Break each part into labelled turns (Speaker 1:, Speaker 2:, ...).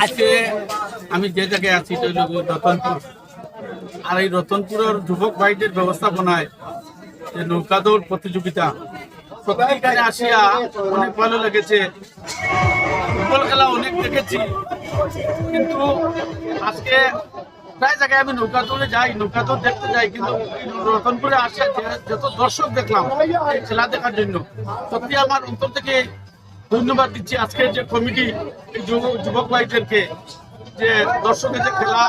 Speaker 1: আজকে আমি যে জায়গায় আছি এটা হলো রতনপুর। আর এই রতনপুরের যুবক ভাইদের ব্যবস্থাপনায় যে নৌকা দৌড় প্রতিযোগিতা, সত্যিকারে আসিয়া অনেক ভালো লেগেছে। ফুটবল খেলা অনেক দেখেছি, কিন্তু আজকে প্রায় জায়গায় আমি নৌকা দৌড়ে যাই, নৌকা দৌড় দেখতে যাই, কিন্তু রতনপুরে আসিয়া যত দর্শক দেখলাম এই খেলা দেখার জন্য, সত্যি আমার অন্তর থেকে ধন্যবাদ দিচ্ছি আজকের যে কমিটি, এই যুবক ভাইদেরকে, যে দর্শকের যে খেলা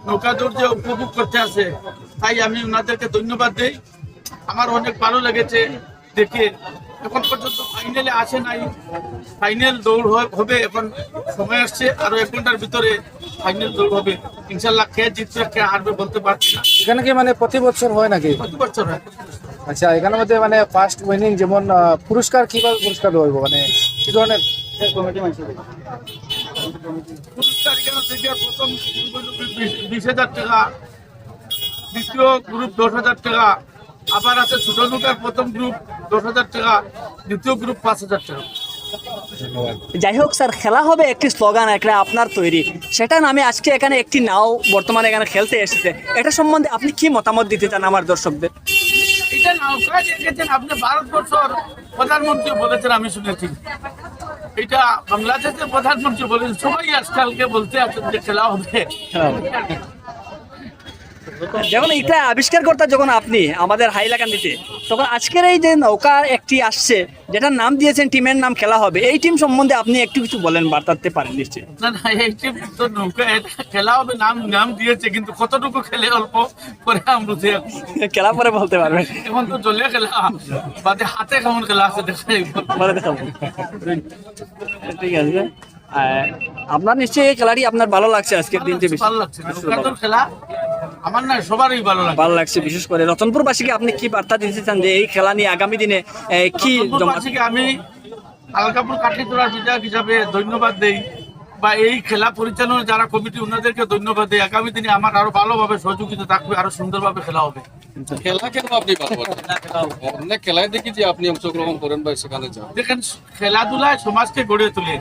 Speaker 1: নৌকা দৌড় যে উপভোগ করতে আছে, তাই আমি ওনাদেরকে ধন্যবাদ দিই। আমার অনেক ভালো লেগেছে দেখে। এখন পর্যন্ত ফাইনালে আসে নাই, ফাইনাল দৌড় হবে, এখন সময় আসছে, আরো 1 ঘন্টার ভিতরে ফাইনাল দৌড় হবে। ইনশাল্লাহ কে জিতবে কে হারবে বলতে পারছি না।
Speaker 2: এখানে কি মানে প্রতি বছর হয় নাকি?
Speaker 1: প্রতি বছর হয়।
Speaker 2: আচ্ছা, এখানের মধ্যে মানে ফার্স্ট উইনিং যেমন পুরস্কার কিভাবে পুরস্কার দেবো, মানে কি ধরনের
Speaker 1: পুরস্কার এখানে থেকে প্রথম 20,000 টাকা, দ্বিতীয় গ্রুপ 10,000 টাকা, আবার আছে ছোট নৌকার প্রথম গ্রুপ 10,000 টাকা, দ্বিতীয় গ্রুপ 5,000 টাকা।
Speaker 3: যাই হোক স্যার, খেলা হবে একটি স্লোগান একটা আপনার তৈরি, সেটা নামে আজকে এখানে একটি নাও বর্তমানে এখানে খেলতে এসেছে। এটা সম্বন্ধে আপনি কি মতামত দিতে চান আমার দর্শকদের?
Speaker 1: এটা নৌকা দেখেছেন আপনি, ভারতবর্ষের প্রধানমন্ত্রী বলেছেন, আমি শুনেছি। এটা বাংলাদেশের প্রধানমন্ত্রী বলেছেন, সবাই আজকালকে বলতে আছেন যে খেলা হবে।
Speaker 3: যখন এটা আবিষ্কার করতে যখন আপনি আমাদের হাইলাকান্দিতে, তখন আজকের এই যে নৌকা একটি আসছে যেটার নাম দিয়েছেন, টিমের নাম খেলা হবে, এই টিম সম্বন্ধে আপনি একটু কিছু বলেন, বার্তাতে পারেন নিশ্চয়ই।
Speaker 1: না না, এই টিম তো নৌকা খেলা হবে নাম দিয়েছে, কিন্তু কতটুকু খেলে অল্প করে আমরা
Speaker 3: খেলা পরে বলতে পারবেন।
Speaker 1: এখন তো জলে খেলা বাদে হাতে কেমন খেলা আছে দেখাই
Speaker 3: পরে দেখাবো। ঠিক আছে, আপনার নিশ্চয়ই এই খেলাটি আপনার ভালো লাগছে আজকের দিনটি?
Speaker 1: ভালো লাগছে নৌকার খেলা, আমার না সবারই ভালো লাগে।
Speaker 3: ভালো লাগছে, বিশেষ করে রতনপুরবাসীকে আপনি কি বার্তা দিতে চান যে এই খেলা নিয়ে আগামী দিনে কি?
Speaker 1: রতনপুরবাসীকে আমি আলকাপুর কাঠিতলার বিধায়ক হিসাবে ধন্যবাদ দেই, বা এই খেলা পরিচালনা যারা কমিটি ওনাদেরকে ধন্যবাদ দেই। আগামী দিনে আমার আরো ভালোভাবে সহযোগিতা থাকবে, আরো সুন্দরভাবে খেলা হবে।
Speaker 4: খেলা কেন আপনি অনেক খেলায় দেখি যে আপনি অংশগ্রহণ করেন বা সেখানে যান।
Speaker 1: দেখেন, খেলাধুলায় সমাজকে গড়ে তোলে,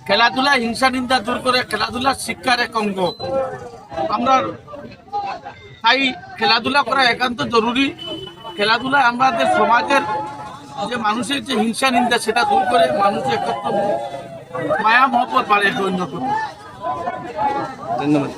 Speaker 1: খেলাধুলা হিংসা নিন্দা দূর করে, খেলাধুলা শিক্ষার এক অঙ্গ। আমরা তাই খেলাধুলা করা একান্ত জরুরি। খেলাধুলা আমাদের সমাজের যে মানুষের যে হিংসা নিন্দা সেটা দূর করে মানুষের একত্র মায়া মহব্বত বাড়ে, অন্যতম।
Speaker 3: ধন্যবাদ।